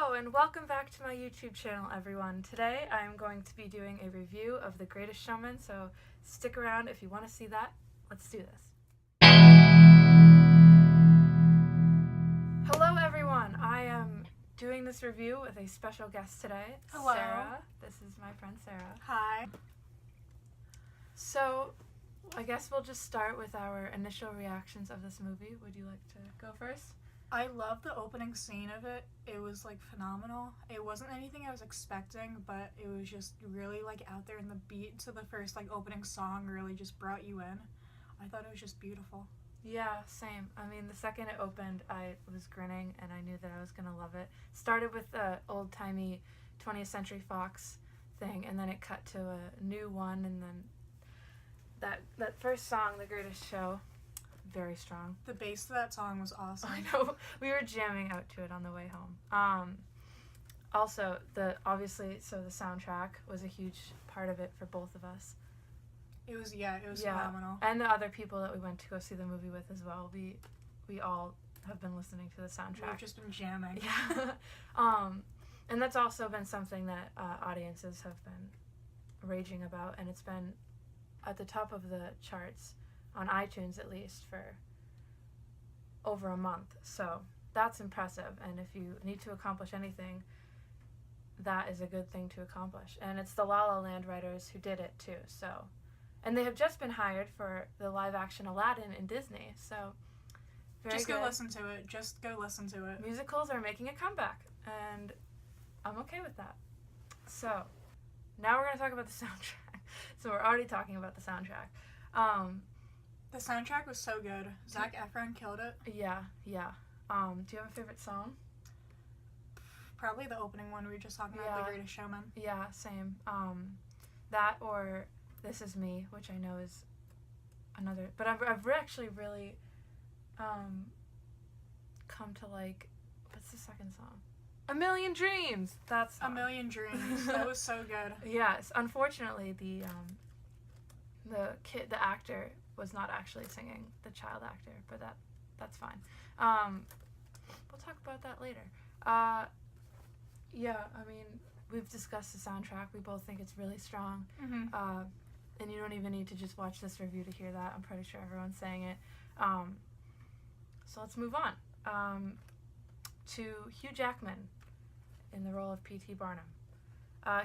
Hello and welcome back to my YouTube channel, everyone. Today I'm going to be doing a review of The Greatest Showman, so stick around if you want to see that. Let's do this. Hello everyone, I am doing this review with a special guest today, Hello. Sarah. This is my friend Sarah. Hi. So, I guess we'll just start with our initial reactions of this movie. Would you like to go first? I love the opening scene of it. It was phenomenal. It wasn't anything I was expecting, but it was just really out there, and the beat to the first opening song really just brought you in. I thought it was just beautiful. Yeah, same. I mean, the second it opened, I was grinning and I knew that I was going to love it. Started with the old-timey 20th Century Fox thing, and then it cut to a new one, and then that first song, The Greatest Show, very strong. The bass to that song was awesome. I know. We were jamming out to it on the way home. Also, the soundtrack was a huge part of it for both of us. It was phenomenal. And the other people that we went to go see the movie with as well. We all have been listening to the soundtrack. We've just been jamming. Yeah. And that's also been something that audiences have been raging about, and it's been at the top of the charts on iTunes, at least, for over a month. So that's impressive, and if you need to accomplish anything, that is a good thing to accomplish. And it's the La La Land writers who did it too. So, and they have just been hired for the live-action Aladdin in Disney. So very just good. go listen to it. Just go listen to it. Musicals are making a comeback, and I'm okay with that. So now we're going to talk about the soundtrack. So we're already talking about the soundtrack. The soundtrack was so good. Zac Efron killed it. Yeah. Do you have a favorite song? Probably the opening one we were just talking about, The Greatest Showman. Yeah, same. That or This Is Me, which I know is another. But I've actually really come to what's the second song? A Million Dreams. That's A Million Dreams. That was so good. Yes. Unfortunately, the actor was not actually singing, the child actor, but that's fine. We'll talk about that later. Yeah, I mean, we've discussed the soundtrack. We both think it's really strong. Mm-hmm. And you don't even need to just watch this review to hear that. I'm pretty sure everyone's saying it. So let's move on to Hugh Jackman in the role of P.T. Barnum.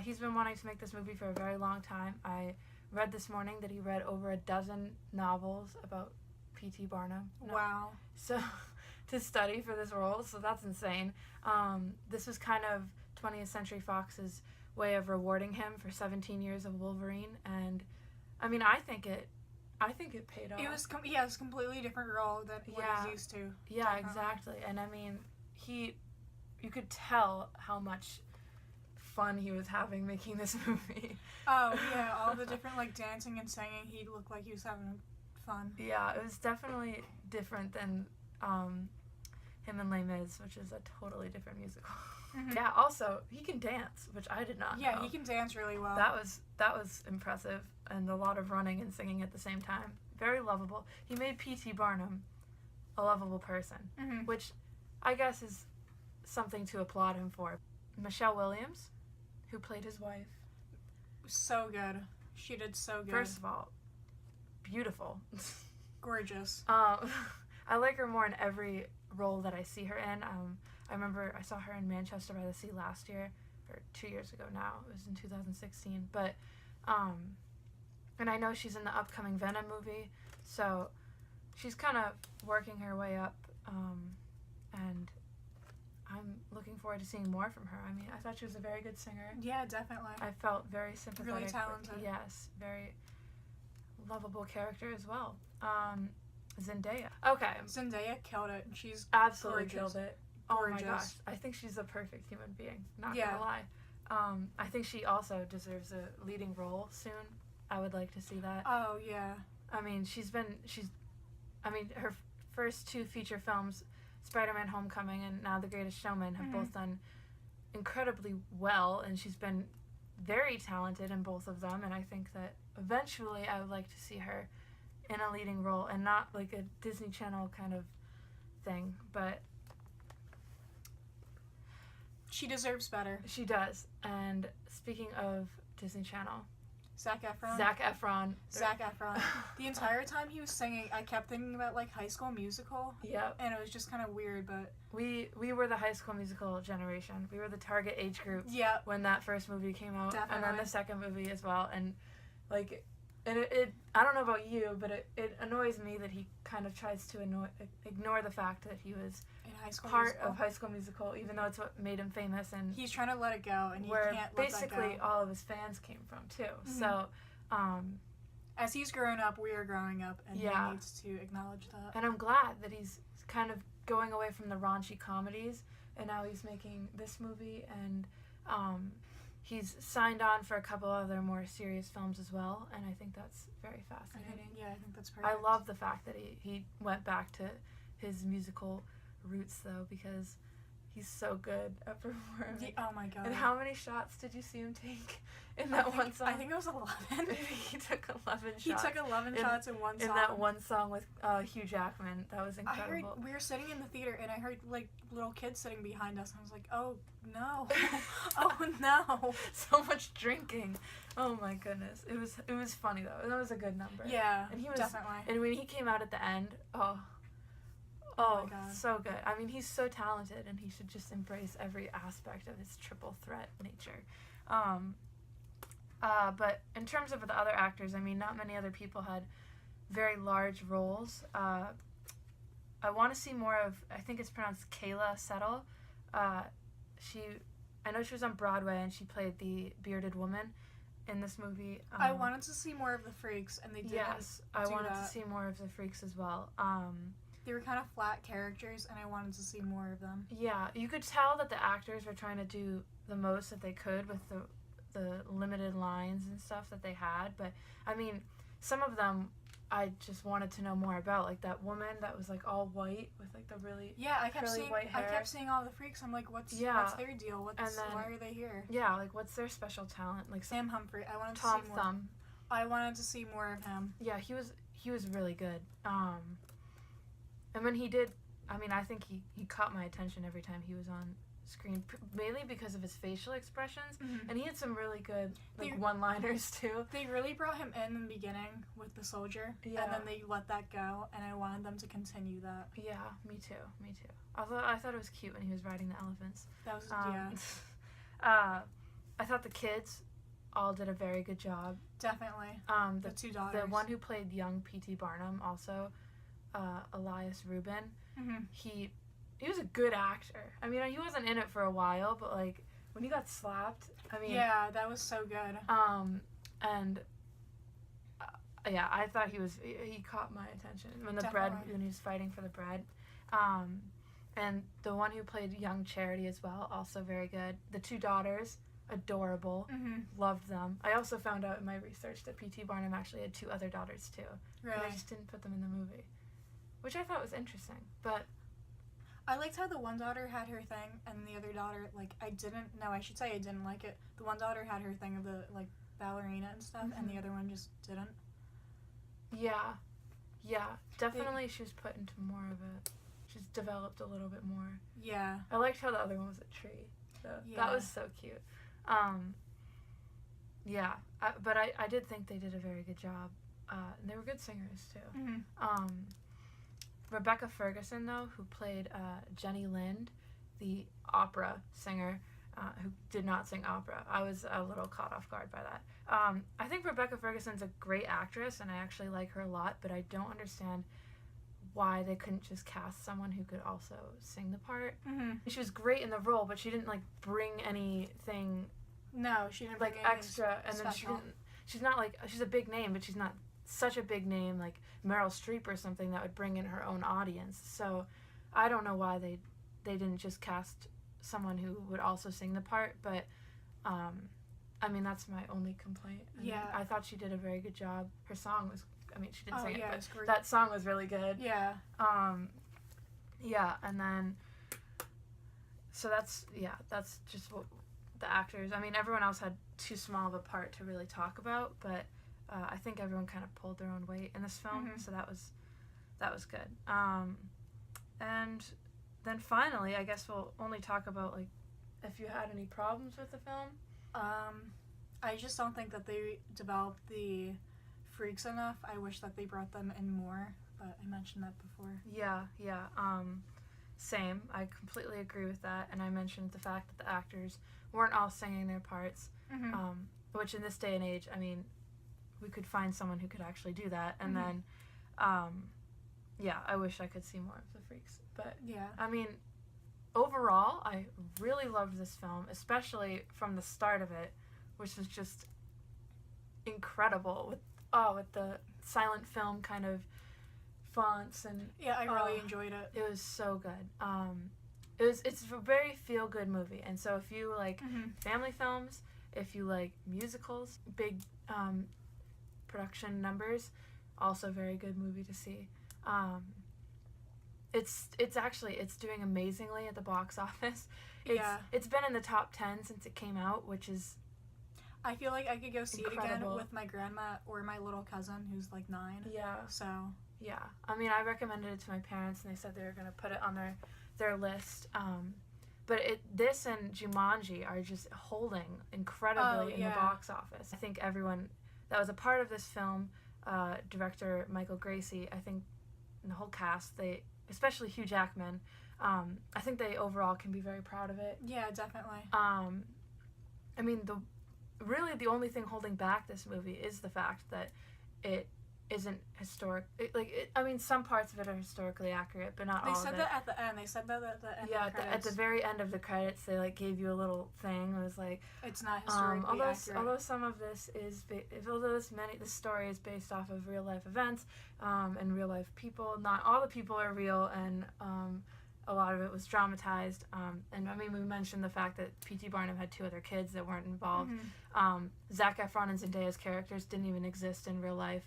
He's been wanting to make this movie for a very long time. I read this morning that he read over a dozen novels about P.T. Barnum. Wow. So, to study for this role, so that's insane. This was kind of 20th Century Fox's way of rewarding him for 17 years of Wolverine, and I mean, I think it paid off. It was a completely different role than what he's used to. Yeah, definitely. exactly. And I mean, you could tell how much fun he was having making this movie. Oh yeah, all the different dancing and singing, he looked like he was having fun. Yeah, it was definitely different than him and Les Mis, which is a totally different musical. Mm-hmm. Yeah, also he can dance, which I did not know. Yeah, he can dance really well. That was impressive, and a lot of running and singing at the same time. Very lovable. He made P.T. Barnum a lovable person, mm-hmm. which I guess is something to applaud him for. Michelle Williams, who played his wife. So good. She did so good. First of all, beautiful. Gorgeous. I like her more in every role that I see her in. I remember I saw her in Manchester by the Sea last year, or 2 years ago now. It was in 2016. But, and I know she's in the upcoming Venom movie, so she's kind of working her way up, and I'm looking forward to seeing more from her. I mean, I thought she was a very good singer. Yeah, definitely. I felt very sympathetic. Really talented. Yes, very lovable character as well. Zendaya. Okay. Zendaya killed it. She's absolutely gorgeous. killed it. Gorgeous. Oh my gosh. I think she's a perfect human being. Not yeah. gonna lie. I think she also deserves a leading role soon. I would like to see that. Oh yeah. I mean, her first two feature films, Spider-Man: Homecoming and now The Greatest Showman, have both done incredibly well, and she's been very talented in both of them, and I think that eventually I would like to see her in a leading role and not like a Disney Channel kind of thing, but She deserves better. She does. And speaking of Disney Channel, Zac Efron. Zac Efron. The entire time he was singing, I kept thinking about like High School Musical. Yep. And it was just kind of weird, but We were the High School Musical generation. We were the target age group yeah, when that first movie came out, definitely. and then the second movie as well. And like, it I don't know about you, but it annoys me that he kind of tries to ignore the fact that he was in High School part Musical. of High School Musical, even though it's what made him famous, and He's trying to let it go, and he where can't let that basically go. all of his fans came from too. Mhm. So, As he's growing up, we are growing up, and Yeah. he needs to acknowledge that. and I'm glad that he's kind of going away from the raunchy comedies, and now he's making this movie, and he's signed on for a couple other more serious films as well, and I think that's very fascinating. I think that's perfect. I love the fact that he went back to his musical roots, though, because he's so good at performing. Oh my god. And how many shots did you see him take in that one song? I think it was 11. He took 11 shots. He took 11 shots in one song. In that one song with Hugh Jackman. That was incredible. We were sitting in the theater, and I heard like little kids sitting behind us, and I was like, oh no. Oh no. So much drinking. Oh my goodness. It was funny though. That was a good number. Yeah, And he was definitely. And when he came out at the end, Oh my God. so good. I mean, he's so talented, and he should just embrace every aspect of his triple threat nature. But in terms of the other actors, I mean, not many other people had very large roles. I want to see more of, I think it's pronounced Kayla Settle. I know she was on Broadway, and she played the bearded woman in this movie. I wanted to see more of the Freaks, and they didn't. Yes, I wanted to see more of the Freaks as well. They were kind of flat characters, and I wanted to see more of them. Yeah, you could tell that the actors were trying to do the most that they could with the limited lines and stuff that they had. But, I mean, some of them I just wanted to know more about. Like that woman that was, like, all white with, like, the really curly white hair. I kept seeing all the Freaks. I'm like, what's their deal? Why are they here? Yeah, like, what's their special talent? Like Sam Humphrey. I wanted Tom to see more. Thumb. I wanted to see more of him. Yeah, he was really good. And when he did, I mean, I think he caught my attention every time he was on screen, mainly because of his facial expressions, Mm-hmm. and he had some really good one-liners too. They really brought him in the beginning with the soldier, and then they let that go, and I wanted them to continue that. Yeah, me too. Although I thought it was cute when he was riding the elephants. That was I thought the kids all did a very good job. Definitely. The two daughters. The one who played young P.T. Barnum, also Elias Rubin. Mm-hmm. He was a good actor. I mean, he wasn't in it for a while, but like when he got slapped, I mean, yeah, that was so good. And yeah, I thought he caught my attention when when he was fighting for the bread. And the one who played young Charity as well, also very good. The two daughters, adorable. Mm-hmm. Loved them. I also found out in my research that P.T. Barnum actually had two otother daughters too. Really? And I just didn't put them in the movie, which I thought was interesting. But I liked how the one daughter had her thing, and the other daughter, like, I should say I didn't like it. The one daughter had her thing of the, like, ballerina and stuff, and the other one just didn't. Yeah, definitely she was put into more of it. She's developed a little bit more. Yeah. I liked how the other one was a tree. So that was so cute. But I did think they did a very good job. And they were good singers, too. Mm-hmm. Rebecca Ferguson, though, who played Jenny Lind, the opera singer, who did not sing opera. I was a little caught off guard by that. I think Rebecca Ferguson's a great actress, and I actually like her a lot, but I don't understand why they couldn't just cast someone who could also sing the part. Mm-hmm. She was great in the role, but she didn't, like, bring anything... No, she didn't bring like, extra, and special. then she's not, like... She's a big name, but she's not such a big name, like Meryl Streep or something, that would bring in her own audience. So I don't know why they didn't just cast someone who would also sing the part, but I mean, that's my only complaint. I thought she did a very good job. Her song was, I mean, she didn't sing it, but that song was really good. Yeah. And then so that's just what the actors, I mean, everyone else had too small of a part to really talk about, but I think everyone kind of pulled their own weight in this film, so that was good. And then finally, I guess we'll only talk about, like, if you had any problems with the film. I just don't think that they developed the freaks enough. I wish that they brought them in more, but I mentioned that before. Yeah. Same. I completely agree with that. And I mentioned the fact that the actors weren't all singing their parts, which in this day and age, I mean, we could find someone who could actually do that. And then, I wish I could see more of the freaks. But, I mean, overall, I really loved this film, especially from the start of it, which was just incredible with the silent film kind of fonts and I really enjoyed it. It was so good. It's a very feel good movie, and so if you like family films, if you like musicals, big production numbers, also very good movie to see. It's doing amazingly at the box office. It's been in the top 10 since it came out, which is I feel like I could go see incredible. it again with my grandma or my little cousin who's like 9. So I mean, I recommended it to my parents and they said they were going to put it on their list. But this and Jumanji are just holding incredibly in the box office. I think everyone that was a part of this film, director Michael Gracie, I think, and the whole cast, especially Hugh Jackman, I think they overall can be very proud of it. Yeah, definitely. I mean, the only thing holding back this movie is the fact that it isn't historic. I mean, some parts of it are historically accurate, but not all of it. They said that at the end. They said that at the end. Yeah, of the at the very end of the credits, they like gave you a little thing. It was like it's not historically accurate. Although some of this is, the story is based off of real life events and real life people. Not all the people are real, and a lot of it was dramatized. And I mean, we mentioned the fact that P.T. Barnum had 2 other kids that weren't involved. Zac Efron and Zendaya's characters didn't even exist in real life.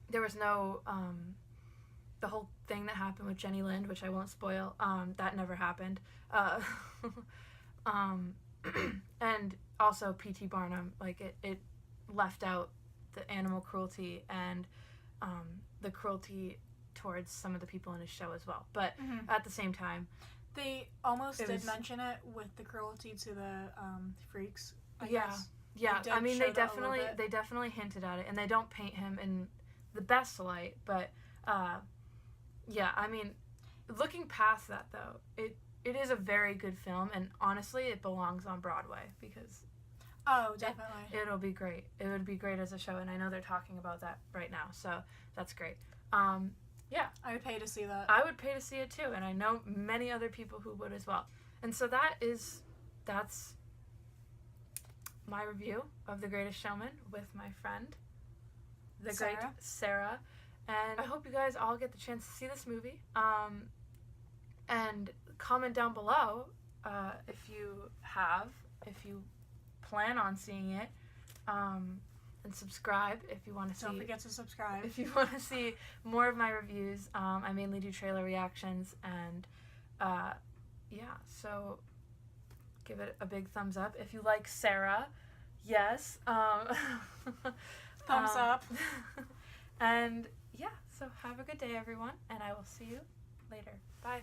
There was no, the whole thing that happened with Jenny Lind, which I won't spoil, that never happened. And also P.T. Barnum, like, it left out the animal cruelty and the cruelty towards some of the people in his show as well. But at the same time, they almost did mention it with the cruelty to the freaks, I guess. Yeah, I mean, they definitely hinted at it, and they don't paint him in the best light, but, I mean, looking past that, though, it is a very good film, and honestly, it belongs on Broadway, because... Oh, definitely. It'll be great. It would be great as a show, and I know they're talking about that right now, so that's great. I would pay to see that. I would pay to see it, too, and I know many other people who would as well. And so that's my review of The Greatest Showman with my friend, the great Sarah. And I hope you guys all get the chance to see this movie. And comment down below if you plan on seeing it. And subscribe if you want to see. Don't forget to subscribe. If you want to see more of my reviews. I mainly do trailer reactions. And so give it a big thumbs up. If you like Sarah, yes. Thumbs up. And so have a good day, everyone, and I will see you later. Bye.